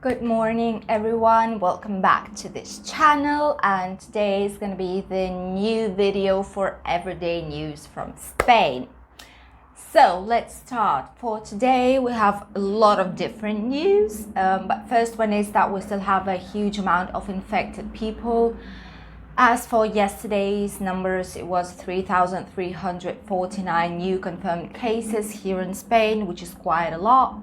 Good morning everyone, welcome back to this channel, and today is going to be the new video for everyday news from Spain. So let's start. For today we have a lot of different news, but first one is that we still have a huge amount of infected people. As for yesterday's numbers, it was 3,349 new confirmed cases here in Spain, which is quite a lot.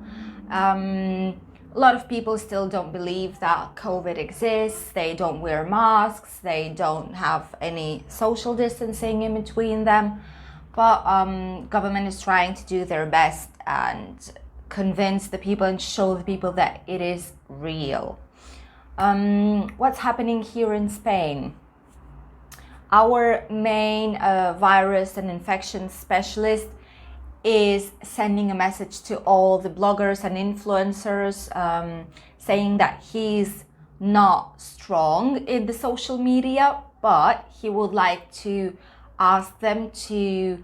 A lot of people still don't believe that COVID exists. They don't wear masks. They don't have any social distancing in between them. But government is trying to do their best and convince the people and show the people that it is real. What's happening here in Spain? Our main virus and infection specialist is sending a message to all the bloggers and influencers, saying that he's not strong in the social media, but he would like to ask them to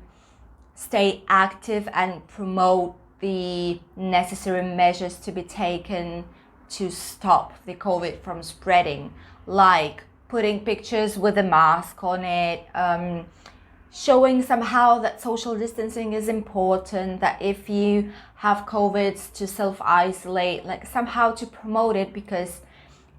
stay active and promote the necessary measures to be taken to stop the COVID from spreading, like putting pictures with a mask on it, showing somehow that social distancing is important, that if you have COVID to self-isolate, like somehow to promote it, because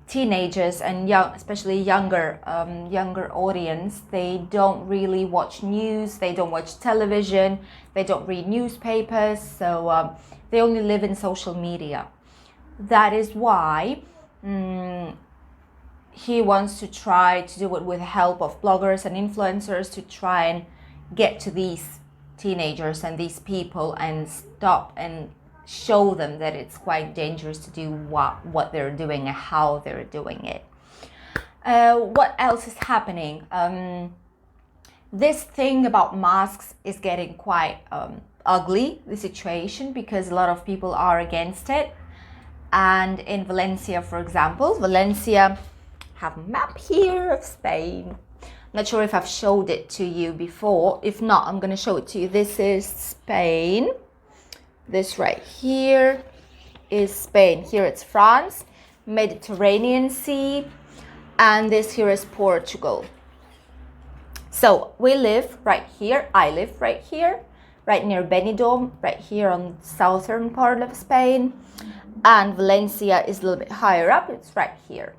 teenagers and especially younger audience, they don't really watch news, they don't watch television, they don't read newspapers, so they only live in social media. That is why he wants to try to do it with the help of bloggers and influencers to try and get to these teenagers and these people and stop and show them that it's quite dangerous to do what they're doing and how they're doing it. What else is happening? This thing about masks is getting quite ugly, the situation, because a lot of people are against it. And in Valencia, for example, have a map here of Spain. Not sure if I've showed it to you before. If not, I'm going to show it to you. This is Spain. This right here is Spain. Here it's France, Mediterranean Sea, and this here is Portugal. So we live right here. I live right here, right near Benidorm, right here on the southern part of Spain. And Valencia is a little bit higher up. It's right here.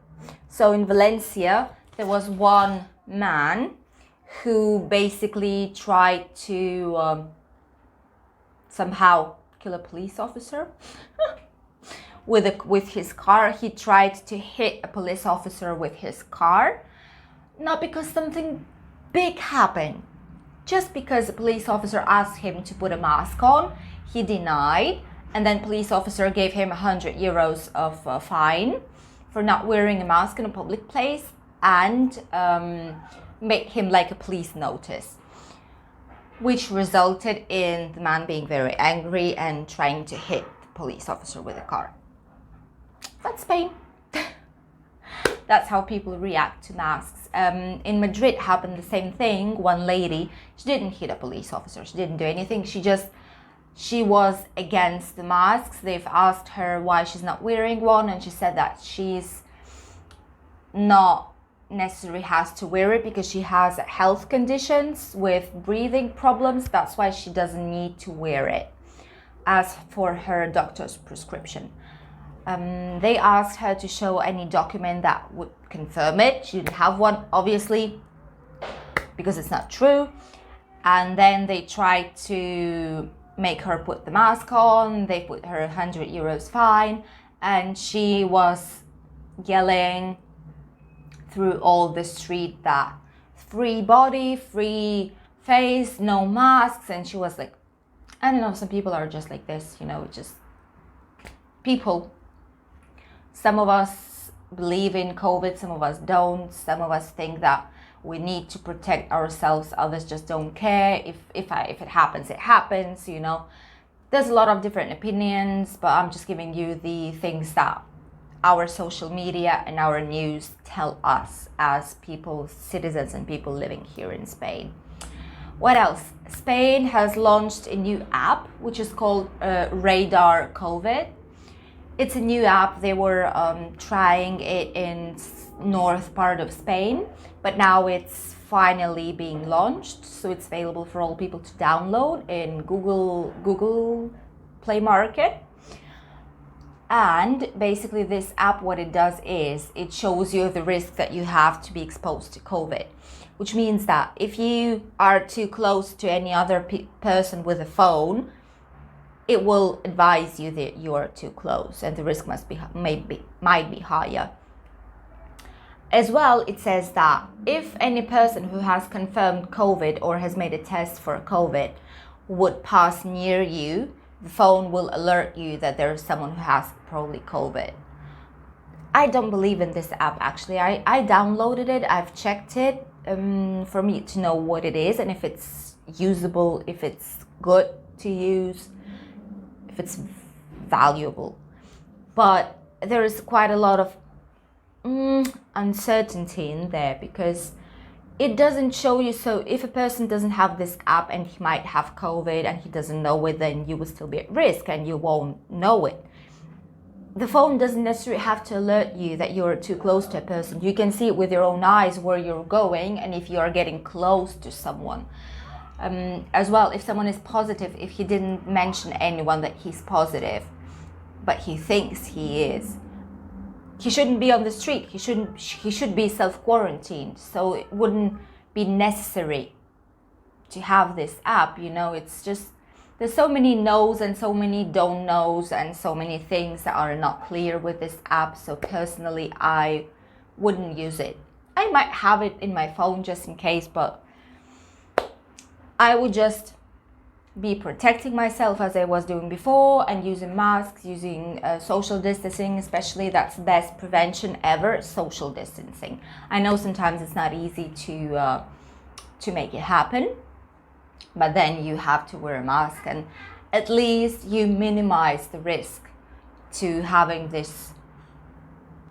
So in Valencia, there was one man who basically tried to somehow kill a police officer with his car. He tried to hit a police officer with his car, not because something big happened, just because a police officer asked him to put a mask on. He denied, and then police officer gave him 100 euros of fine for not wearing a mask in a public place, and made him like a police notice, which resulted in the man being very angry and trying to hit the police officer with a car. That's Spain. That's how people react to masks. In Madrid happened the same thing. One lady, she didn't hit a police officer, she didn't do anything, she was against the masks. They've asked her why she's not wearing one, and she said that she's not necessarily has to wear it because she has health conditions with breathing problems. That's why she doesn't need to wear it as for her doctor's prescription. They asked her to show any document that would confirm it. She didn't have one, obviously, because it's not true. And then they tried to make her put the mask on. They put her 100 euros fine, and she was yelling through all the street that free body, free face, no masks. And she was like, I don't know, some people are just like this, just people. Some of us believe in COVID, some of us don't. Some of us think that we need to protect ourselves. Others just don't care. If it happens, it happens, There's a lot of different opinions, but I'm just giving you the things that our social media and our news tell us as people, citizens and people living here in Spain. What else? Spain has launched a new app, which is called Radar COVID. It's a new app. They were trying it in north part of Spain, but now it's finally being launched, so it's available for all people to download in Google Play Market. And basically this app, what it does is it shows you the risk that you have to be exposed to COVID, which means that if you are too close to any other person with a phone, it will advise you that you are too close and the risk might be higher. As well, it says that if any person who has confirmed COVID or has made a test for COVID would pass near you, the phone will alert you that there's someone who has probably COVID. I don't believe in this app actually. I downloaded it, I've checked it for me to know what it is and if it's usable, if it's good to use, if it's valuable. But there is quite a lot of uncertainty in there because it doesn't show you. So if a person doesn't have this app and he might have COVID and he doesn't know it, then you will still be at risk and you won't know it. The phone doesn't necessarily have to alert you that you're too close to a person. You can see it with your own eyes where you're going and if you are getting close to someone. As well, if someone is positive, if he didn't mention anyone that he's positive, but he thinks he is, he shouldn't be on the street. He should be self-quarantined. So it wouldn't be necessary to have this app. It's just, there's so many no's and so many don't knows and so many things that are not clear with this app. So personally, I wouldn't use it. I might have it in my phone just in case, but I would just be protecting myself as I was doing before and using masks, using social distancing, especially. That's the best prevention ever, social distancing. I know sometimes it's not easy to make it happen, but then you have to wear a mask and at least you minimize the risk to having this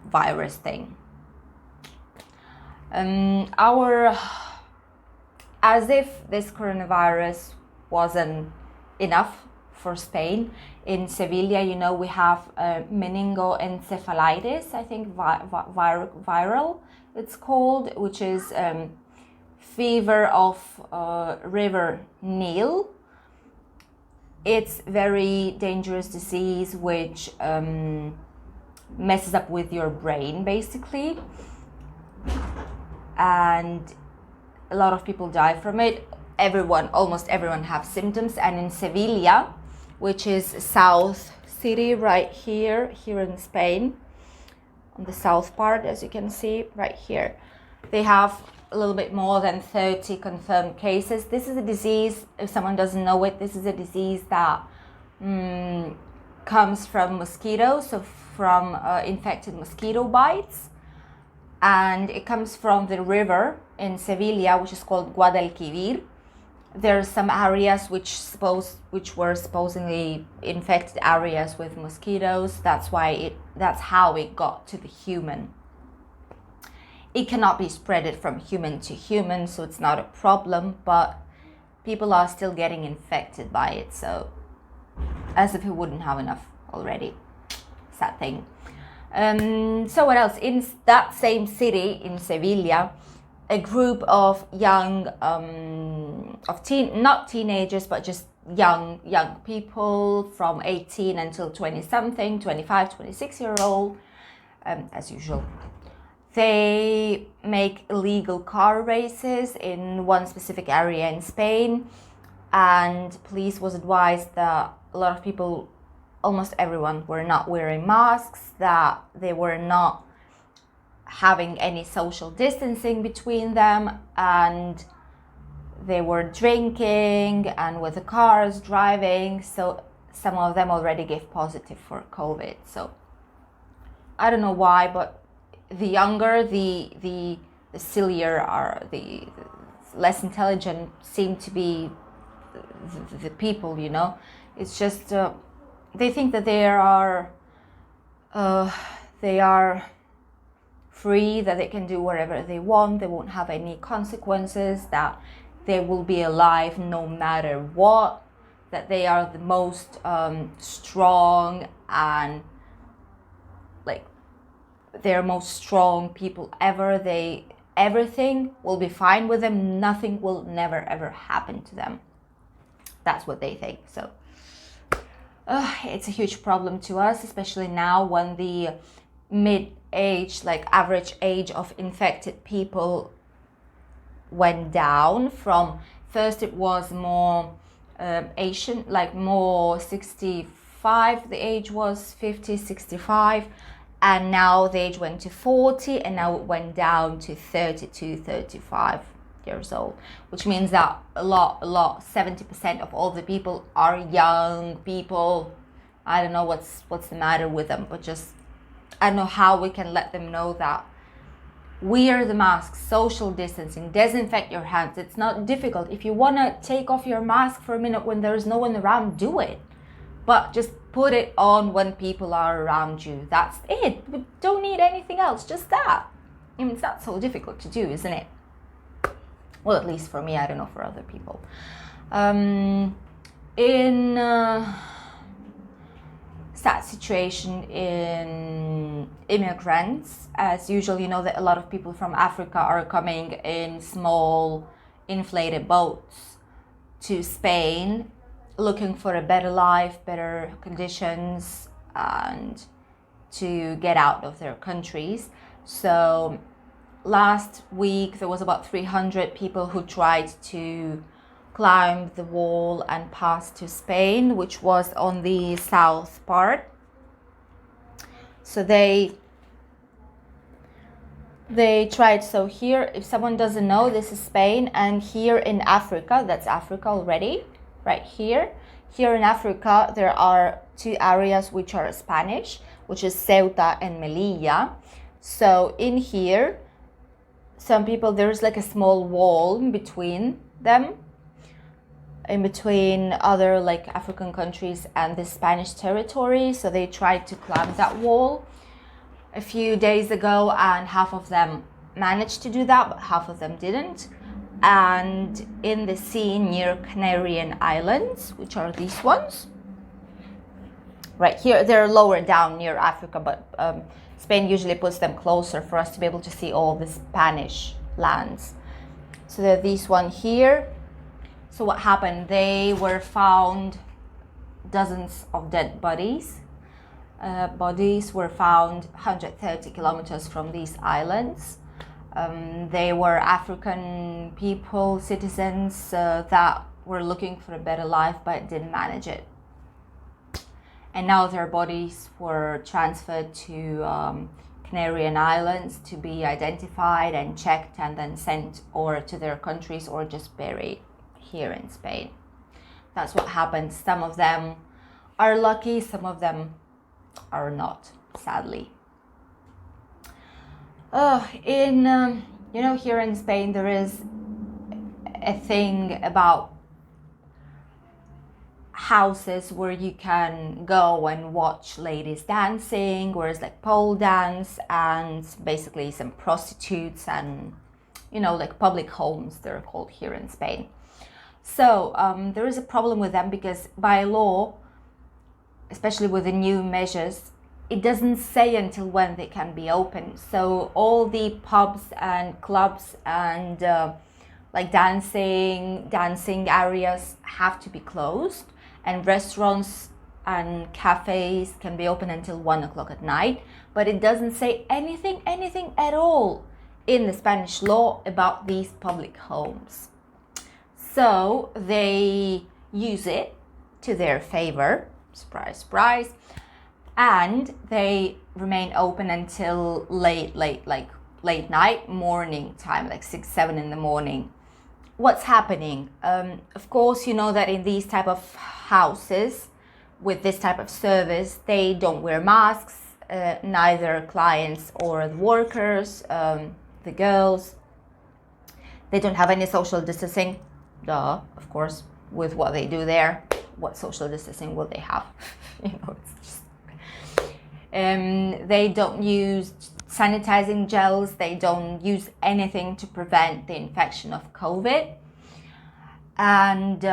virus thing. As if this coronavirus wasn't enough for Spain, in Sevilla, we have meningoencephalitis, I think viral it's called, which is fever of River Nile. It's very dangerous disease which messes up with your brain basically, and a lot of people die from it. Almost everyone have symptoms. And in Sevilla, which is south city right here in Spain, on the south part, as you can see right here, they have a little bit more than 30 confirmed cases. This is a disease, if someone doesn't know it, this is a disease that comes from mosquitoes, so from infected mosquito bites. And it comes from the river in Sevilla, which is called Guadalquivir. There are some areas which were supposedly infected areas with mosquitoes. That's how it got to the human. It cannot be spreaded from human to human, so it's not a problem, but people are still getting infected by it, so as if we wouldn't have enough already. Sad thing. So what else? In that same city, in Sevilla, a group of young, not teenagers, but just young people from 18 until 20-something, 25, 26-year-old, as usual. They make illegal car races in one specific area in Spain, and police was advised that a lot of people, almost everyone, were not wearing masks, that they were not having any social distancing between them, and they were drinking and with the cars driving. So some of them already gave positive for COVID. So I don't know why, but the younger, the sillier are, the less intelligent seem to be the people, It's just they think that they are free, that they can do whatever they want, they won't have any consequences, that they will be alive no matter what, that they are the most strong and like they're most strong people ever. Everything will be fine with them. Nothing will never ever happen to them. That's what they think. So it's a huge problem to us, especially now when the mid-age, like average age of infected people went down from, first it was more Asian, like more 65, the age was 50, 65, and now the age went to 40, and now it went down to 32, 35 years old, which means that a lot, 70% of all the people are young people. I don't know what's the matter with them, but just, I don't know how we can let them know that wear the mask, social distancing, disinfect your hands. It's not difficult. If you want to take off your mask for a minute when there's no one around, do it. But just put it on when people are around you. That's it. We don't need anything else, just that. I mean, it's not so difficult to do, isn't it? Well, at least for me, I don't know for other people. Sad situation in immigrants. As usual, you know that a lot of people from Africa are coming in small inflated boats to Spain, looking for a better life, better conditions, and to get out of their countries. So last week there was about 300 people who tried to climb the wall and pass to Spain, which was on the south part. So they tried. So here, if someone doesn't know, this is Spain, and here in Africa, that's Africa already, right here. Here in Africa, there are two areas which are Spanish, which is Ceuta and Melilla. So in here, some people, there's like a small wall in between them, in between other like African countries and the Spanish territory. So they tried to climb that wall a few days ago, and half of them managed to do that, but half of them didn't. And in the sea near Canarian Islands, which are these ones, right here, they're lower down near Africa, but Spain usually puts them closer for us to be able to see all the Spanish lands. So there are these one here. So what happened? They were found, dozens of dead bodies. Bodies were found 130 kilometers from these islands. They were African people, citizens that were looking for a better life but didn't manage it. And now their bodies were transferred to Canarian Islands to be identified and checked, and then sent or to their countries or just buried here in Spain. That's what happens. Some of them are lucky, some of them are not, sadly. Here in Spain there is a thing about houses where you can go and watch ladies dancing, where it's like pole dance, and basically some prostitutes, and like public homes, they're called here in Spain. So there is a problem with them because by law, especially with the new measures, it doesn't say until when they can be open. So all the pubs and clubs and like dancing areas have to be closed, and restaurants and cafes can be open until 1 o'clock at night. But it doesn't say anything at all in the Spanish law about these public homes. So they use it to their favor, surprise, surprise, and they remain open until late night, morning time, like 6, 7 in the morning. What's happening? Of course, you know that in these type of houses with this type of service, they don't wear masks, neither clients or the workers, the girls. They don't have any social distancing. Duh, of course, with what they do there, what social distancing will they have? It's just... they don't use sanitizing gels. They don't use anything to prevent the infection of COVID. And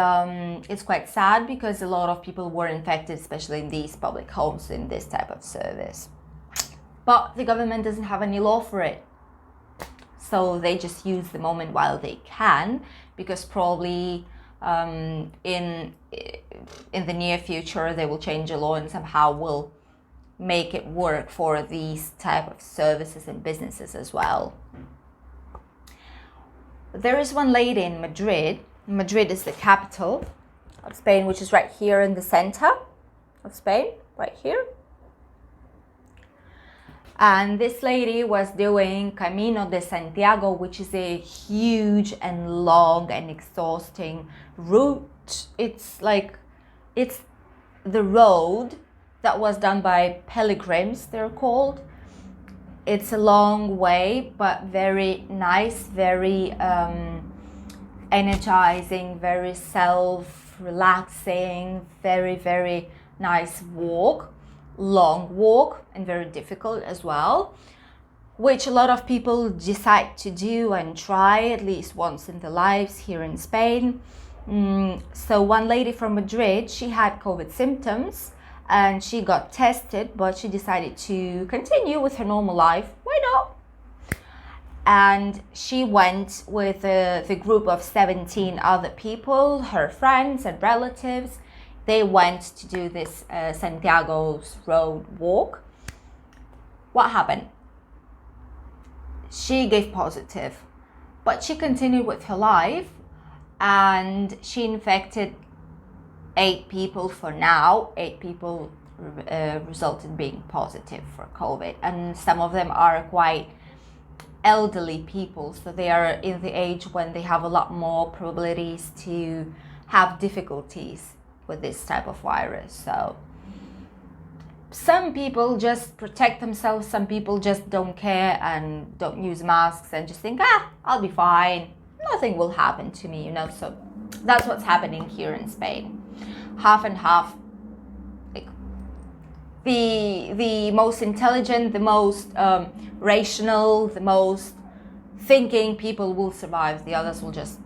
it's quite sad because a lot of people were infected, especially in these public homes in this type of service. but the government doesn't have any law for it. So they just use the moment while they can, because probably in the near future they will change the law and somehow will make it work for these type of services and businesses as well. There is one lady in Madrid. Madrid is the capital of Spain, which is right here in the center of Spain, right here. And this lady was doing Camino de Santiago, which is a huge and long and exhausting route. It's the road that was done by pilgrims, they're called. It's a long way, but very nice, very energizing, very self-relaxing, very, very nice walk. Long walk, and very difficult as well, which a lot of people decide to do and try at least once in their lives here in Spain. So one lady from Madrid, she had COVID symptoms and she got tested, but she decided to continue with her normal life. Why not? And she went with the group of 17 other people, her friends and relatives. They went to do this Santiago's road walk. What happened? She gave positive, but she continued with her life, and she infected 8 people for now. 8 people resulted being positive for COVID, and some of them are quite elderly people, so they are in the age when they have a lot more probabilities to have difficulties with this type of virus. So some people just protect themselves, some people just don't care and don't use masks and just think, I'll be fine, nothing will happen to me, So that's what's happening here in Spain. Half and half. Like the most intelligent, the most rational, the most thinking people will survive. The others will just,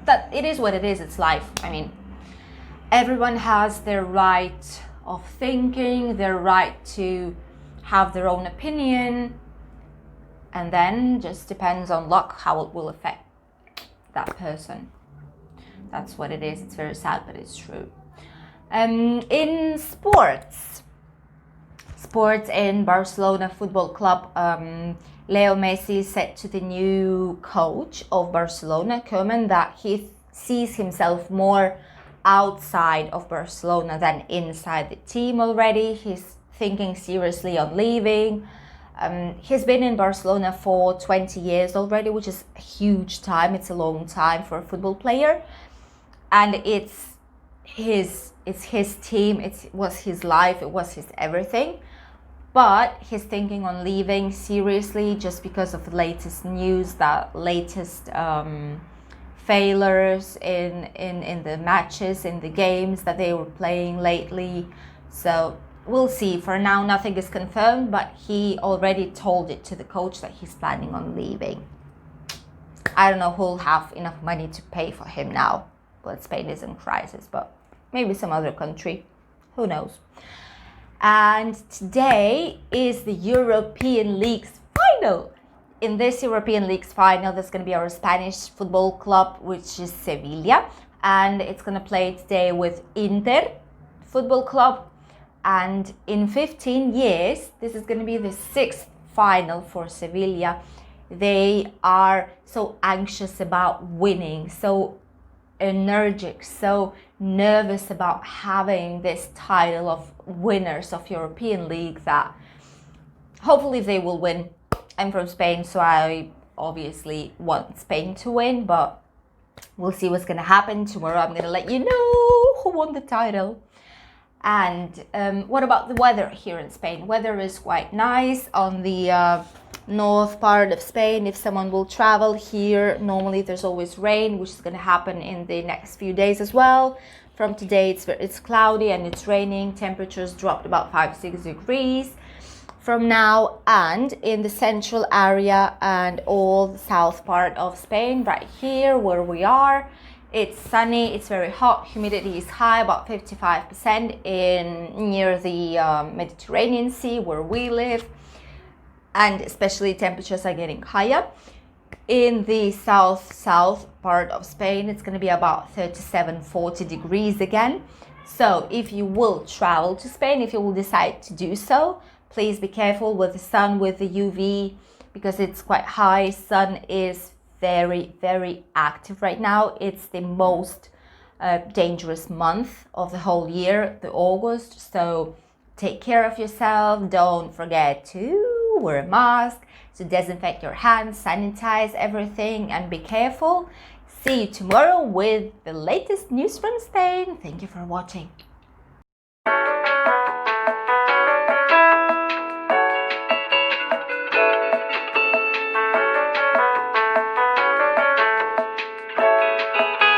that it is what it is. It's life. I mean, everyone has their right of thinking, their right to have their own opinion, and then just depends on luck how it will affect that person. That's what it is. It's very sad, but it's true. In sports in Barcelona Football Club, Leo Messi said to the new coach of Barcelona, Koeman, that he sees himself more outside of Barcelona than inside the team already. He's thinking seriously on leaving. He's been in Barcelona for 20 years already, which is a huge time. It's a long time for a football player. And it's his team, it was his life, it was his everything. But he's thinking on leaving seriously just because of the latest news, the latest failures in the matches, in the games that they were playing lately. So we'll see. For now, nothing is confirmed, but he already told it to the coach that he's planning on leaving. I don't know who'll have enough money to pay for him now. But Spain is in crisis, but maybe some other country. Who knows? And today is the European League's final. In this European League's final, there's going to be our Spanish football club, which is Sevilla. And it's going to play today with Inter Football Club. And in 15 years, this is going to be the 6th final for Sevilla. They are so anxious about winning, so energetic, so nervous about having this title of winners of European League that hopefully they will win. I'm from Spain, so I obviously want Spain to win, but we'll see what's going to happen. Tomorrow I'm going to let you know who won the title. And what about the weather here in Spain? Weather is quite nice on the north part of Spain. If someone will travel here, normally there's always rain, which is going to happen in the next few days as well. From today it's cloudy and it's raining. Temperatures dropped about 5-6 degrees from now. And in the central area and all the south part of Spain, right here where we are, It's sunny, it's very hot, humidity is high, about 55% near the Mediterranean Sea where we live, and especially temperatures are getting higher. In the south part of Spain, it's going to be about 37-40 degrees again. So if you will travel to Spain, if you will decide to do so, please be careful with the sun, with the UV, because it's quite high. Sun is very, very active right now. It's the most dangerous month of the whole year, the August. So take care of yourself. Don't forget to wear a mask, to disinfect your hands, sanitize everything, and be careful. See you tomorrow with the latest news from Spain. Thank you for watching.